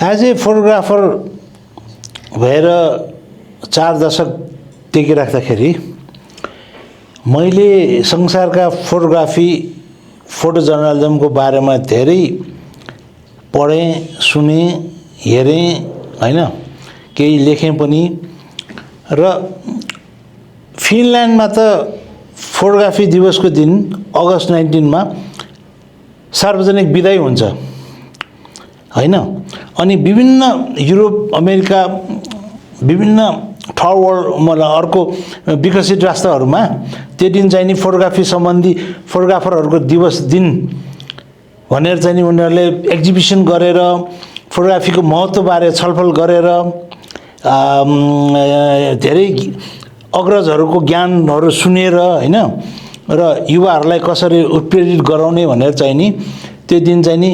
As a photographer भएर 4 दशक टेकिराख्दाखेरि मैले संसारका फोटो जर्नलिजमको बारेमा धेरै पढेँ, सुने, हेरेँ हैन, केही लेखेँ पनि। र फिनल्यान्डमा त फोटोग्राफी दिवसको दिन अगस्त 19 मा सार्वजनिक बिदाई हुन्छ हैन। अनि विभिन्न युरोप, अमेरिका, विभिन्न थर्ड वर्ल्ड मतलब अर्को विकसित राष्ट्रहरूमा त्यो दिन चाहिँ नि फोटोग्राफी सम्बन्धी फोटोग्राफरहरूको दिवस दिन भनेर चाहिँ नि उनीहरूले एक्जिबिसन गरेर फोटोग्राफीको महत्त्वबारे छलफल गरेर धेरै अग्रजहरूको ज्ञानहरू सुनेर हैन र युवाहरूलाई कसरी उत्प्रेरित गराउने भनेर चाहिँ नि त्यो दिन चाहिँ नि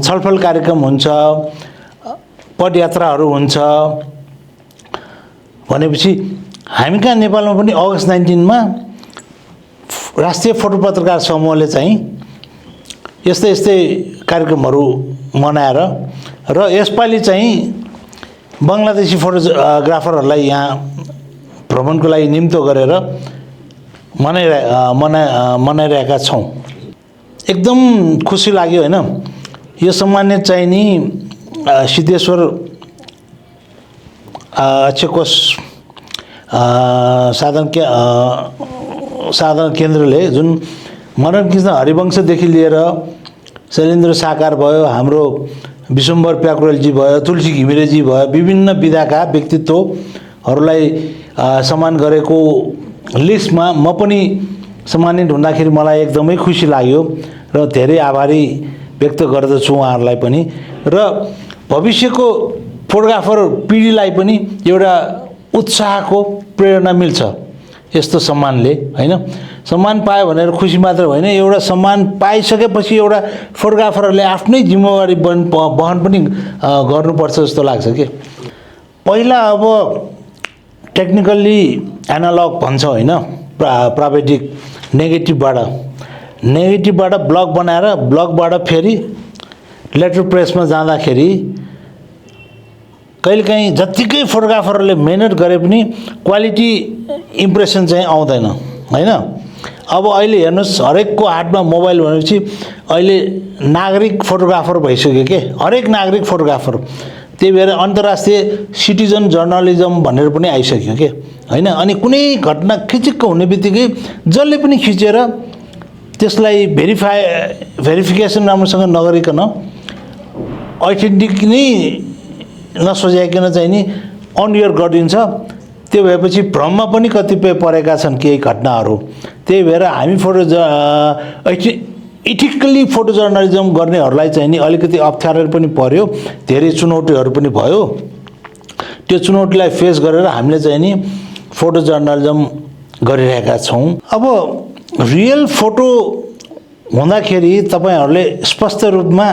छलफल कार्यक्रम हुन्छ, पदयात्राहरू हुन्छ। भनेपछि हामी कहाँ नेपालमा पनि अगस्त 19 मा राष्ट्रिय फोटो पत्रकार समूहले चाहिँ यस्तै कार्यक्रमहरू मनाएर र यसपालि चाहिँ बङ्गलादेशी फोटोग्राफरहरूलाई यहाँ भ्रमणको लागि निम्तो गरेर मनाइरहेका छौँ। एकदम खुसी लाग्यो हैन। यो सम्मानित चाहिँ नि सिद्धेश्वर अक्षकोष साधन केन्द्रले जुन मनन कृष्ण हरिवंशदेखि लिएर शैलेन्द्र साकार भयो, हाम्रो विश्वम्भर प्याकुरेलजी भयो, तुलसी घिमिरेजी भयो, विभिन्न विधाका व्यक्तित्वहरूलाई सम्मान गरेको लिस्टमा म पनि सम्मानित हुँदाखेरि मलाई एकदमै खुसी लाग्यो र धेरै आभारी व्यक्त गर्दछु उहाँहरूलाई पनि। र भविष्यको फोटोग्राफर पिँढीलाई पनि एउटा उत्साहको प्रेरणा मिल्छ यस्तो सम्मानले हैन। सम्मान पायो भनेर खुसी मात्र होइन, एउटा सम्मान पाइसकेपछि एउटा फोटोग्राफरहरूले आफ्नै जिम्मेवारी वहन पनि गर्नुपर्छ जस्तो लाग्छ के। पहिला अब टेक्निकल्ली एनालग भन्छ हैन, प्राविधिक नेगेटिभबाट ब्लग बनाएर ब्लगबाट फेरि लेटर प्रेसमा जाँदाखेरि कहिलेकाहीँ जत्तिकै फोटोग्राफरहरूले मेहनत गरे पनि क्वालिटी इम्प्रेसन चाहिँ आउँदैन हैन। अब अहिले हेर्नुहोस्, हरेकको हातमा मोबाइल भनेपछि अहिले नागरिक फोटोग्राफर भइसक्यो के, हरेक नागरिक फोटोग्राफर। त्यही भएर अन्तर्राष्ट्रिय सिटिजन जर्नलिजम भनेर पनि आइसक्यो के हैन। अनि कुनै घटना खिचिक्क हुने बित्तिकै जसले पनि खिचेर त्यसलाई भेरिफिकेसन राम्रोसँग नगरिकन अथेन्टिक नै नसोचाइकन चाहिँ नि अनएयर गरिदिन्छ। त्यो भएपछि भ्रममा पनि कतिपय परेका छन् केही घटनाहरू। त्यही भएर हामी इथिकली फोटो जर्नलिजम गर्नेहरूलाई चाहिँ नि अलिकति अप्ठ्यारो पनि पर्यो, धेरै चुनौतीहरू पनि भयो। त्यो चुनौतीलाई फेस गरेर हामीले चाहिँ नि फोटो जर्नलिजम गरिरहेका छौँ। अब रियल फोटो हुँदाखेरि तपाईँहरूले स्पष्ट रूपमा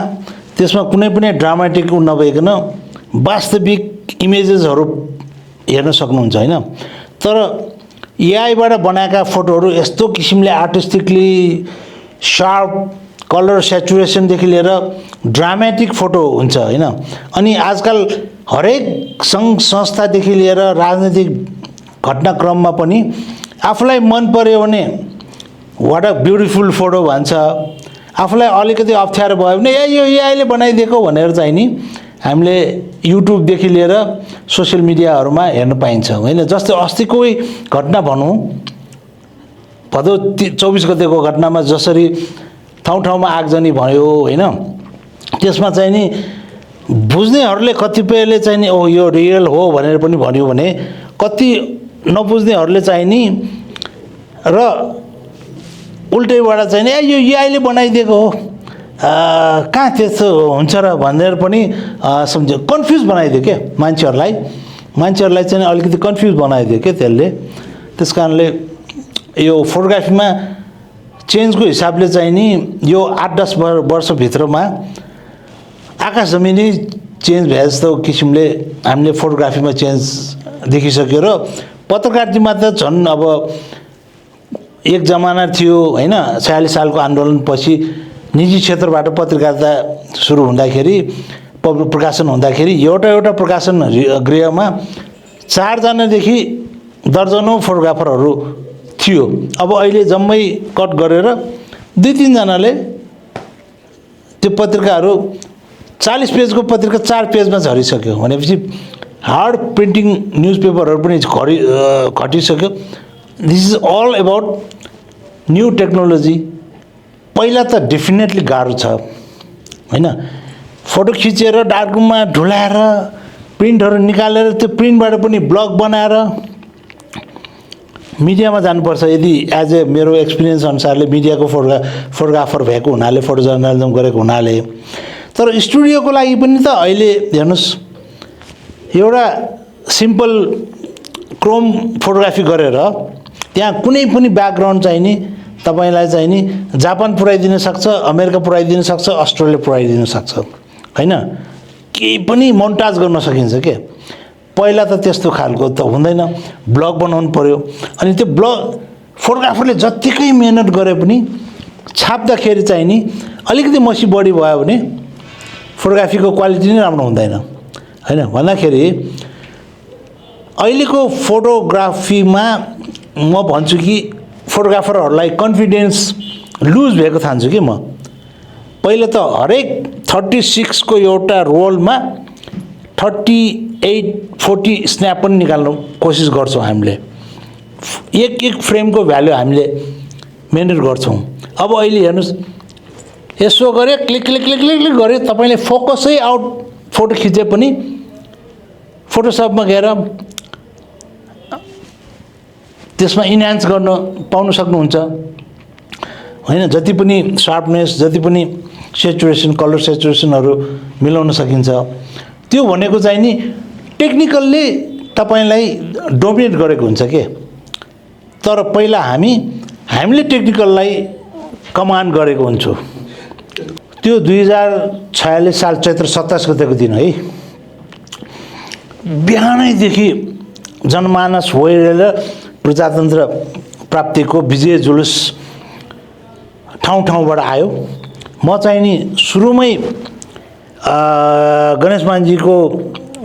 त्यसमा कुनै पनि ड्रामाटिक नभइकन वास्तविक इमेजेसहरू हेर्न सक्नुहुन्छ हैन। तर एआईबाट बनाएका फोटोहरू यस्तो किसिमले आर्टिस्टिकली शार्प कलर सेचुरेसनदेखि लिएर ड्रामेटिक फोटो हुन्छ हैन। अनि आजकल हरेक सङ्घ संस्थादेखि लिएर राजनीतिक घटनाक्रममा पनि आफूलाई मन पर्यो भने वाट अ ब्युटिफुल फोटो भन्छ, आफूलाई अलिकति अप्ठ्यारो भयो भने यो एआईले बनाइदिएको भनेर चाहिँ नि हामीले युट्युबदेखि लिएर सोसियल मिडियाहरूमा हेर्न पाइन्छ हैन। जस्तै अस्तिकै घटना भनौँ, भदौ 24 गतेको घटनामा जसरी ठाउँ आगजनी भयो हैन, त्यसमा चाहिँ नि बुझ्नेहरूले कतिपयले चाहिँ नि ओ यो रियल हो भनेर पनि भन्यो भने कति नबुझ्नेहरूले चाहिँ नि र उल्टैबाट चाहिँ नि यो एआईले बनाइदिएको हो, कहाँ त्यस्तो हुन्छ र भनेर पनि सम्झ्यो, कन्फ्युज बनाइदियो क्या मान्छेहरूलाई चाहिँ अलिकति कन्फ्युज बनाइदियो क्या त्यसले। त्यस कारणले यो फोटोग्राफीमा चेन्जको हिसाबले चाहिँ नि यो 8-10 वर्षभित्रमा आकाश जमिनै चेन्ज भए जस्तो किसिमले हामीले फोटोग्राफीमा चेन्ज देखिसक्यो। र पत्रकारितामा त झन् अब एक जमाना थियो हैन, 46 सालको आन्दोलनपछि निजी क्षेत्रबाट पत्रकारिता सुरु हुँदाखेरि प्रकाशन हुँदाखेरि एउटा प्रकाशन गृहमा 4 जनादेखि दर्जनौं फोटोग्राफरहरू थियो। अब अहिले जम्मै कट गरेर 2-3 जनाले त्यो पत्रिकाहरू 40 पेजको पत्रिका 4 पेजमा झरिसक्यो भनेपछि हार्ड प्रिन्टिङ न्युजपेपरहरू पनि घटिसक्यो। This is all about new technology. पहिला त डेफिनेटली गाह्रो छ हैन, फोटो खिचेर डार्करुममा ढुलाएर प्रिन्टहरू निकालेर त्यो प्रिन्टबाट पनि ब्लग बनाएर मिडियामा जानुपर्छ। यदि एज ए मेरो एक्सपिरियन्स अनुसारले मिडियाको फोटोग्राफर भएको हुनाले, फोटो जर्नलिजम गरेको हुनाले, तर स्टुडियोको लागि पनि त अहिले हेर्नुहोस् एउटा सिम्पल क्रोम फोटोग्राफी गरेर त्यहाँ कुनै पनि ब्याकग्राउन्ड चाहिने तपाईलाई चाहिने जापान पुर्याइदिन सक्छ, अमेरिका पुर्याइदिन सक्छ, अस्ट्रेलिया पुर्याइदिन सक्छ हैन, केही पनि मोन्टाज गर्न सकिन्छ के। पहिला त त्यस्तो खालको त हुँदैन, ब्लग बनाउनु पर्यो। अनि त्यो ब्लग फोटोग्राफरले जत्तिकै मेहनत गरे पनि छाप्दाखेरि चाहिने अलिकति मसी बढी भयो भने फोटोग्राफीको क्वालिटी नै राम्रो हुँदैन हैन। भन्दाखेरि अहिलेको फोटोग्राफीमा म भन्छु कि फोटोग्राफरहरूलाई कन्फिडेन्स लुज भएको ठान्छु कि म। पहिला त हरेक 36 को एउटा रोलमा 38-40 स्न्याप पनि निकाल्न कोसिस गर्छौँ हामीले। एक फ्रेमको भ्यालु हामीले मेन्टेन गर्छौँ। अब अहिले हेर्नुहोस् यसो गरे click click click click click गरे तपाईले फोकसै आउट फोटो खिचे पनि फोटोसपमा गएर त्यसमा इन्हान्स गर्न पाउन सक्नुहुन्छ हैन। जति पनि शार्पनेस, जति पनि सेचुरेसन, कलर सेचुरेसनहरू मिलाउन सकिन्छ। त्यो भनेको चाहिँ नि टेक्निकल्ली तपाईलाई डोमिनेट गरेको हुन्छ के। तर पहिला हामीले टेक्निकललाई कमान्ड गरेको हुन्छौँ। त्यो 2046 साल चैत्र 27 गतेको दिन है, बिहानैदेखि जनमानस होइरेर प्रजातन्त्र प्राप्तिको विजय जुलुस ठाउँ ठाउँबाट आयो। म चाहिँ नि सुरुमै गणेशमानजीको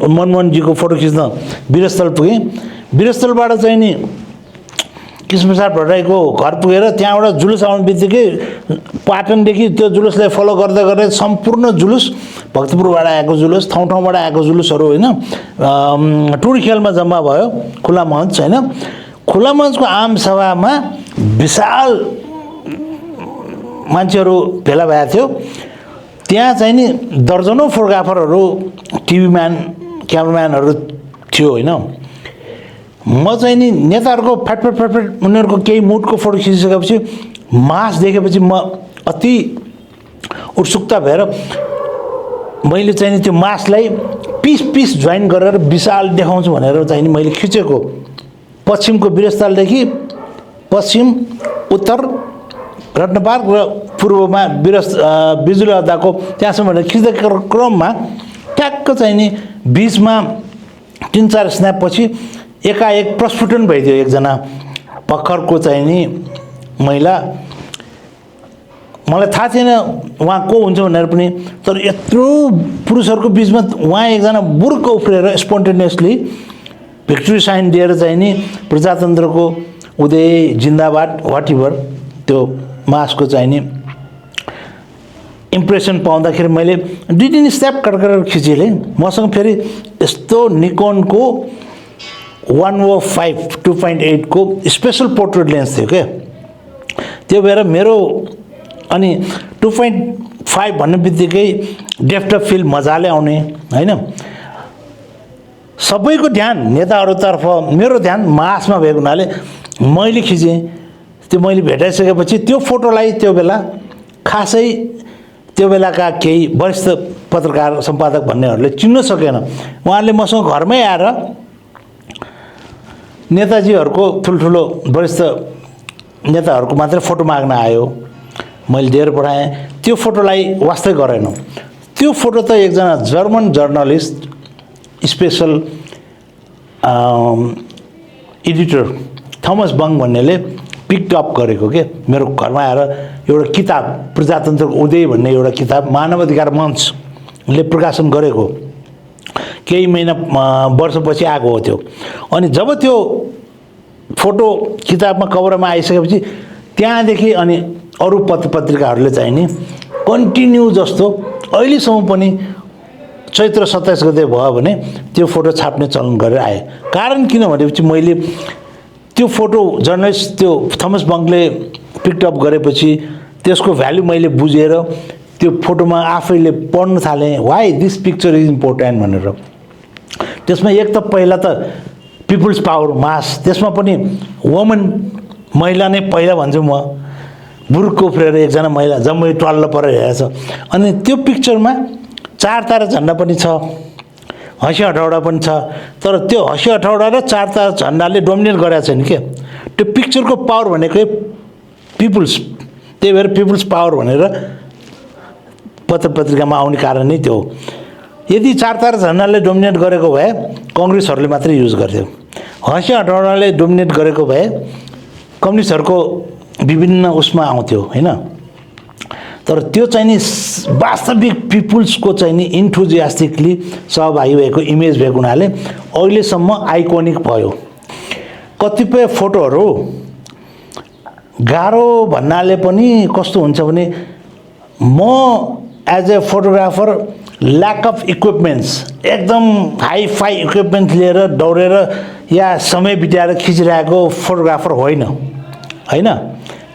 मनमोहनजीको फोटो खिच्न वीरस्थल पुगेँ। वीरस्थलबाट चाहिँ नि कृष्णप्रसाद भट्टराईको घर पुगेर त्यहाँबाट जुलुस आउने बित्तिकै पाटनदेखि त्यो जुलुसलाई फलो गर्दै गर्दै सम्पूर्ण जुलुस भक्तपुरबाट आएको जुलुस, ठाउँ ठाउँबाट आएको जुलुसहरू हैन टुरी खेलमा जम्मा भयो, खुला मञ्च हैन। खुला मञ्चको आम सभामा विशाल मान्छेहरू भेला भएको थियो। त्यहाँ चाहिँ नि दर्जनौं फोटोग्राफरहरू, टिभी म्यान, क्यामेराम्यानहरू थियो हैन। म चाहिँ नि नेताहरूको फटफट उनीहरूको केही मुडको फोटो खिचिसकेपछि मास देखेपछि म अति उत्सुकता भएर मैले चाहिँ नि त्यो मासलाई पिस जोइन गरेर विशाल देखाउँछु भनेर चाहिँ नि मैले खिचेको। पश्चिमको वीरस्थलदेखि पश्चिम, उत्तर रत्नपार्क र पूर्वमा बिजुली अड्डाको त्यहाँसम्म खिच्दै क्रममा ट्याक्क चाहिँ नि बीचमा 3-4 स्न्याप पछि एकाएक प्रस्फुटन भइदियो। एकजना भर्खरको चाहिँ नि महिला, मलाई थाहा थिएन उहाँ को हुन्छ भनेर पनि, तर यत्रो पुरुषहरूको बिचमा उहाँ एकजना बुर्क उफ्रेर स्पोन्टेनियसली भिक्ट्री साइन दिएर चाहिँ नि प्रजातन्त्रको उदय जिन्दाबाद वाटेभर त्यो मासको चाहिँ नि इम्प्रेसन पाउँदाखेरि मैले 2-3 स्टेप कटकरेर खिचेँ। मसँग फेरि यस्तो निकोनको 105 2.8 को स्पेशल पोर्ट्रेट लेन्स थियो क्या। त्यो भएर मेरो अनि 2.5 भन्ने बित्तिकै डेप्थ अफ फिल्ड मजाले आउने हैन। सबैको ध्यान नेताहरूतर्फ, मेरो ध्यान मासमा भएको हुनाले मैले खिचेँ। त्यो मैले भेटाइसकेपछि त्यो फोटोलाई त्यो बेला खासै त्यो बेलाका केही वरिष्ठ पत्रकार सम्पादक भन्नेहरूले चिन्न सकेन। उहाँले मसँग घरमै आएर नेताजीहरूको ठुल्ठुलो वरिष्ठ नेताहरूको मात्रै फोटो माग्न आयो। मैले दिएर पठाएँ। त्यो फोटोलाई वास्तै गरेन। त्यो फोटो त एकजना German journalist special editor Thomas Bang भन्नेले पिक अप गरेको के। मेरो घरमा आएर एउटा किताब प्रजातन्त्रको उदय भन्ने एउटा किताब मानव अधिकार मञ्च ले प्रकाशन गरेको केही महिना वर्षपछि आएको हो त्यो। अनि जब त्यो फोटो किताबमा कभरमा आइसकेपछि त्यहाँदेखि अनि अरू पत्रिकाहरूले चाहिँ नि कन्टिन्यू जस्तो अहिलेसम्म पनि चैत्र 27 गते भयो भने त्यो फोटो छाप्ने चलन गरेर आए। कारण किन भनेपछि मैले त्यो फोटो जर्नलिस्ट त्यो थमस बङ्कले पिकअप गरेपछि त्यसको भ्यालु मैले बुझेर त्यो फोटोमा आफैले पढ्न थालेँ, why this picture is important भनेर। त्यसमा एक त पहिला त पिपुल्स पावर मास, त्यसमा पनि वुमन महिला नै पहिला भन्छु म, बुरुक उफ्रेर एकजना महिला जम्मै टल्ल परेर हेरेछ। अनि त्यो पिक्चरमा 4 तारा झन्डा पनि छ, हँसी हटौडा पनि छ, तर त्यो हँसी हटौडा र 4 तारा झन्डाले डोमिनेट गरेको छैन क्या। त्यो पिक्चरको पावर भनेकै पिपुल्स, त्यही भएर पिपुल्स पावर भनेर पत्रिकामा आउने कारण नै त्यो हो। यदि 4 तारा झन्डाले डोमिनेट गरेको भए कङ्ग्रेसहरूले मात्रै युज गर्थ्यो, हँसी हटौडाले डोमिनेट गरेको भए कम्युनिस्टहरूको विभिन्न उसमा आउँथ्यो होइन। तर त्यो चाहिँ नि वास्तविक पिपुल्सको चाहिँ नि इन्थुजियास्टिकली सहभागी भएको इमेज भएको हुनाले अहिलेसम्म आइकोनिक भयो। कतिपय फोटोहरू गाह्रो भन्नाले पनि कस्तो हुन्छ भने म as a photographer lack of equipments, एकदम हाई फाई इक्विपमेन्ट लिएर दौडेर या समय बिताएर खिचिरहेको फोटोग्राफर होइन होइन।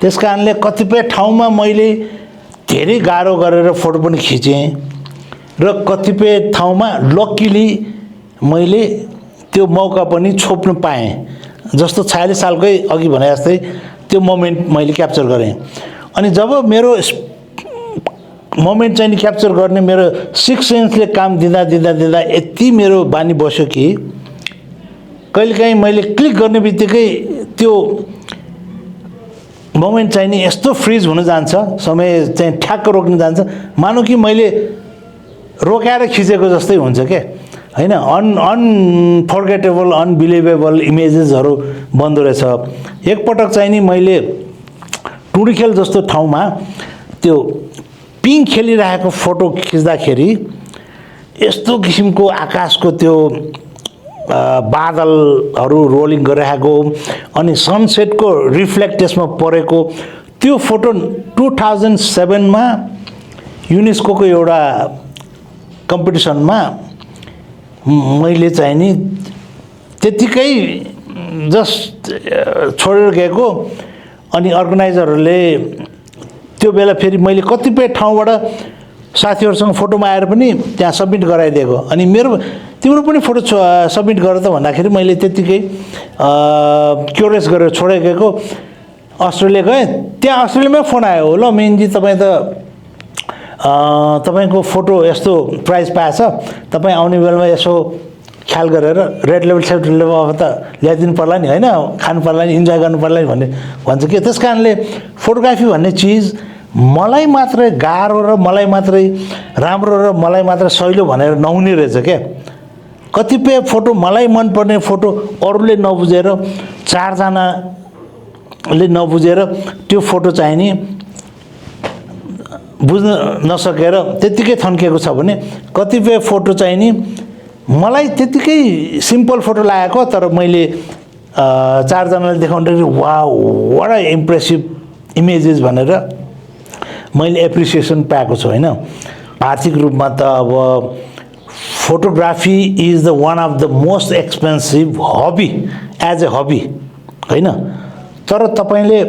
त्यस कारणले कतिपय ठाउँमा मैले धेरै गाह्रो गरेर फोटो पनि खिचेँ र कतिपय ठाउँमा लक्किली मैले त्यो मौका पनि छोप्न पाएँ। जस्तो 46 सालकै अघि भने जस्तै त्यो मोमेन्ट मैले क्याप्चर गरेँ। अनि जब मेरो मोमेन्ट चाहिँ क्याप्चर गर्ने मेरो 6 सेन्सले काम दिँदा यति मेरो बानी बस्यो कि कहिलेकाहीँ मैले क्लिक गर्ने बित्तिकै त्यो मोमेन्ट चाहिँ नि यस्तो फ्रिज हुन जान्छ, समय चाहिँ ठ्याक्क रोक्न जान्छ, मानौँ कि मैले रोकाएर खिचेको जस्तै हुन्छ क्या होइन। अनफर्गेटेबल अनबिलिभेबल इमेजेसहरू बन्दो रहेछ। एकपटक चाहिँ नि मैले टुँडिखेल जस्तो ठाउँमा त्यो पिङ खेलिरहेको फोटो खिच्दाखेरि यस्तो किसिमको आकाशको त्यो बादलहरू रोलिङ गरिरहेको अनि सनसेटको रिफ्लेक्ट त्यसमा परेको त्यो फोटो 2007मा युनेस्कोको एउटा कम्पिटिसनमा मैले चाहिँ नि त्यतिकै जस्ट छोडेर गएको। अनि अर्गनाइजरहरूले त्यो बेला फेरि मैले कतिपय ठाउँबाट साथीहरूसँग फोटोमा आएर पनि त्यहाँ सब्मिट गराइदिएको। अनि मेरो तिम्रो पनि फोटो सब्मिट गर त भन्दाखेरि मैले त्यतिकै क्युरियस गरेर छोडेको। अस्ट्रेलिया गएँ, त्यहाँ अस्ट्रेलियामै फोन आयो, ल मेनजी तपाईँ त तपाईँको फोटो यस्तो प्राइज पाएछ, तपाईँ आउने बेलामा यसो ख्याल गरेर रेड लेभल सेफ्टी लेभल अब त ल्याइदिनु पर्ला नि होइन, खानु पर्ला नि, इन्जोय गर्नु पर्ला नि भन्ने भन्छ कि। त्यस कारणले फोटोग्राफी भन्ने चिज मलाई मात्रै गाह्रो र मलाई मात्रै राम्रो र मलाई मात्रै सहिलो भनेर नहुने रहेछ क्या। कतिपय फोटो मलाई मनपर्ने फोटो अरूले नबुझेर 4 जनाले नबुझेर त्यो फोटो चाहिँ नि बुझ्न नसकेर त्यतिकै थन्किएको छ भने कतिपय फोटो चाहिँ नि मलाई त्यतिकै सिम्पल फोटो लागेको, तर मैले 4 जनाले देखाउँदाखेरि wow what a impressive images भनेर मैले एप्रिसिएसन पाएको छु होइन। आर्थिक रूपमा त अब photography is the one of the most expensive hobby as a hobby होइन। तर तपाईँले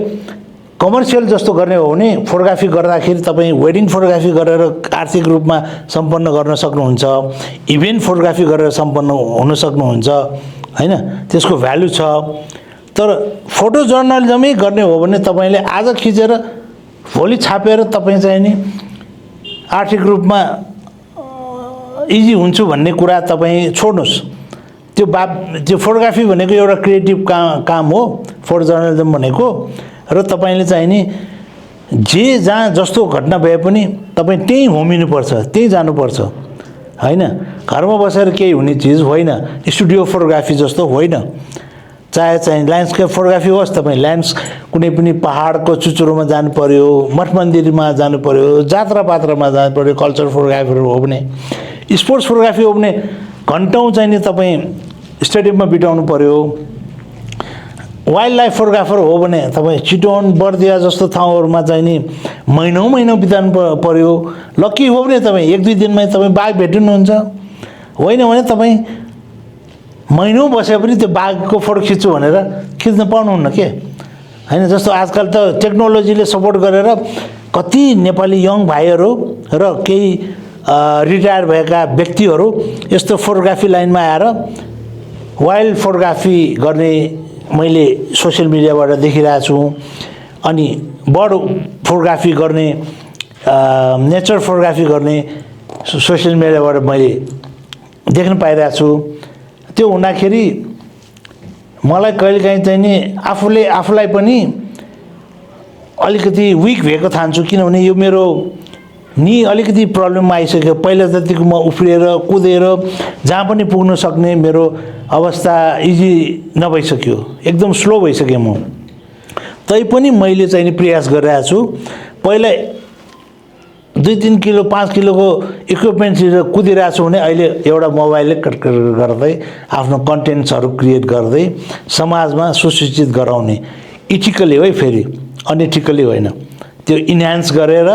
कमर्सियल जस्तो गर्ने हो भने फोटोग्राफी गर्दाखेरि तपाईँ वेडिङ फोटोग्राफी गरेर आर्थिक रूपमा सम्पन्न गर्न सक्नुहुन्छ, इभेन्ट फोटोग्राफी गरेर सम्पन्न हुन सक्नुहुन्छ होइन, त्यसको भ्यालु छ। तर फोटो जर्नलिजमै गर्ने हो भने तपाईँले आज खिचेर भोलि छापेर तपाईँ चाहिँ नि आर्थिक रूपमा इजी हुन्छु भन्ने कुरा तपाईँ छोड्नुहोस्। त्यो फोटोग्राफी भनेको एउटा क्रिएटिभ काम हो फोटो जर्नलिजम भनेको। र तपाईँले चाहिँ नि जे जहाँ जस्तो घटना भए पनि तपाईँ त्यहीँ होमिनुपर्छ, त्यहीँ जानुपर्छ होइन। घरमा बसेर केही हुने चिज होइन, स्टुडियो फोटोग्राफी जस्तो होइन। चाहे चाहिँ ल्यान्डस्केप फोटोग्राफी होस्, तपाईँ कुनै पनि पहाडको चुचुरोमा जानु पर्यो, मठ मन्दिरमा जानु पर्यो, जात्रा पात्रामा जानु पर्यो, कल्चर फोटोग्राफीहरू हो भने, स्पोर्ट्स फोटोग्राफी हो भने घन्टौँ चाहिँ नि तपाईँ स्टेडियममा बिताउनु पर्यो। वाइल्ड लाइफ फोटोग्राफर हो भने तपाईँ चितवन बर्दिया जस्तो ठाउँहरूमा चाहिँ नि महिनौँ बिताउनु पर्यो। लक्की हो भने तपाईँ 1-2 दिनमै तपाईँ बाघ भेट्नुहुन्छ, होइन भने तपाईँ महिनौँ बसे पनि त्यो बाघको फोटो खिच्छु भनेर खिच्न पाउनुहुन्न के, होइन। जस्तो आजकल त टेक्नोलोजीले सपोर्ट गरेर कति नेपाली यङ भाइहरू र केही रिटायर भएका व्यक्तिहरू यस्तो फोटोग्राफी लाइनमा आएर वाइल्ड फोटोग्राफी गर्ने मैले सोसियल मिडियाबाट देखिरहेको छु। अनि बर्ड फोटोग्राफी गर्ने, नेचर फोटोग्राफी गर्ने सोसियल मिडियाबाट मैले देख्न पाइरहेको छु। त्यो हुँदाखेरि मलाई कहिलेकाहीँ चाहिँ नि आफूलाई पनि अलिकति विक भएको ठान्छु, किनभने यो मेरो नि अलिकति प्रब्लममा आइसक्यो। पहिला जतिको म उफ्रिएर कुदेर जहाँ पनि पुग्न सक्ने मेरो अवस्था इजी नभइसक्यो, एकदम स्लो भइसकेँ म। तैपनि मैले चाहिँ नि प्रयास गरिरहेको छु। पहिला 2-3 किलो 5 किलोको इक्विपमेन्ट लिएर कुदिरहेको छु भने अहिले एउटा मोबाइलले गर्दै आफ्नो कन्टेन्ट्सहरू क्रिएट गर्दै समाजमा सुसूचित गराउने, इथिकली है, फेरि अनइथिकली होइन, त्यो इन्हान्स गरेर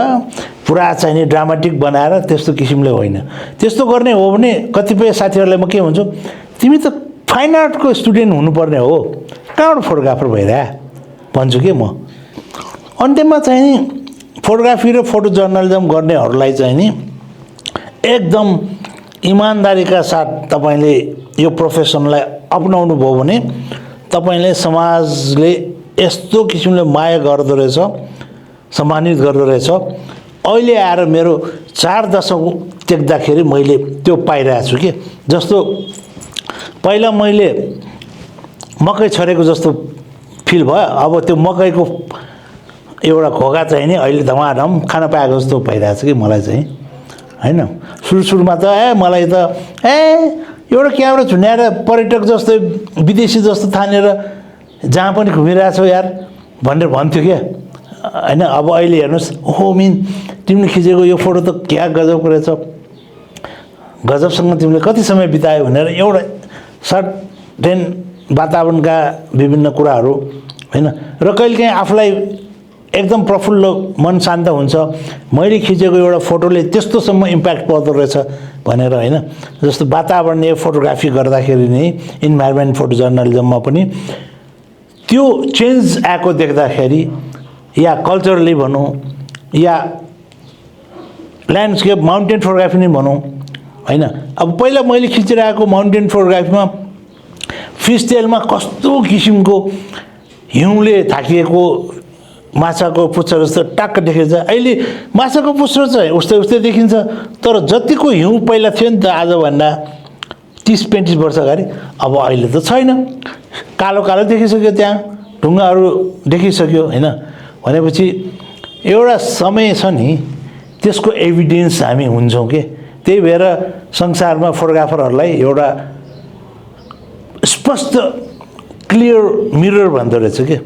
पुरा चाहिँ नि ड्रामाटिक बनाएर त्यस्तो किसिमले होइन। त्यस्तो गर्ने हो भने कतिपय साथीहरूलाई म के भन्छु, तिमी त फाइन आर्टको स्टुडेन्ट हुनुपर्ने हो, कहाँबाट फोटोग्राफर भइरह भन्छु कि म। अन्त्यमा चाहिँ नि फोटोग्राफी र फोटो जर्नलिजम गर्नेहरूलाई चाहिँ नि एकदम इमान्दारीका साथ तपाईँले यो प्रोफेसनलाई अपनाउनु भयो भने तपाईँले समाजले यस्तो किसिमले माया गर्दो रहेछ, सम्मानित गर्दो रहेछ। अहिले आएर मेरो 4 दशक टेक्दाखेरि मैले त्यो पाइरहेको छु कि, जस्तो पहिला मैले मकै छरेको जस्तो फिल भयो, अब त्यो मकैको एउटा घोगा चाहिँ नि अहिले धमाधम खान पाएको जस्तो भइरहेको छ कि मलाई चाहिँ, होइन। सुरुमा त मलाई त एउटा क्यामेरा झुन्याएर पर्यटक जस्तो विदेशी जस्तो ठानेर जहाँ पनि घुमिरहेछौ यार भनेर भन्थ्यो क्या, होइन। अब अहिले हेर्नुहोस्, ओहो मिन तिमीले खिचेको यो फोटो त क्या गजबको रहेछ, गजबसँग तिमीले कति समय बितायो भनेर एउटा सर्टेन वातावरणका विभिन्न कुराहरू, होइन। र कहिलेकाहीँ आफूलाई एकदम प्रफुल्ल मन शान्त हुन्छ, मैले खिचेको एउटा फोटोले त्यस्तोसम्म इम्प्याक्ट पर्दो रहेछ भनेर, होइन। जस्तो वातावरणीय फोटोग्राफी गर्दाखेरि नै इन्भाइरोमेन्ट फोटो जर्नलिजममा पनि त्यो चेन्ज आएको देख्दाखेरि, या कल्चरली भनौँ या ल्यान्डस्केप माउन्टेन फोटोग्राफी नै भनौँ, होइन। अब पहिला मैले खिचिरहेको माउन्टेन फोटोग्राफीमा फिस टेलमा कस्तो किसिमको हिउँले थाकिएको माछाको पुच्छर जस्तो टाक्क देखिन्छ। अहिले माछाको पुच्छर चाहिँ उस्तै देखिन्छ, तर जतिको हिउँ पहिला थियो नि त आजभन्दा 30-35 वर्ष अगाडि, अब अहिले त छैन। कालो देखिसक्यो, त्यहाँ ढुङ्गाहरू देखिसक्यो, होइन। भनेपछि एउटा समय छ नि, त्यसको एभिडेन्स हामी हुन्छौँ के। त्यही भएर संसारमा फोटोग्राफरहरूलाई एउटा स्पष्ट क्लियर मिरर भन्दो रहेछ के,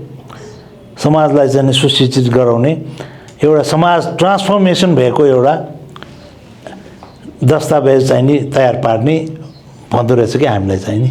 समाजलाई चाहिँ सुसूचित गराउने, एउटा समाज ट्रान्सफर्मेसन भएको एउटा दस्तावेज चाहिँ नि तयार पार्ने भन्दो रहेछ कि हामीलाई चाहिँ नि।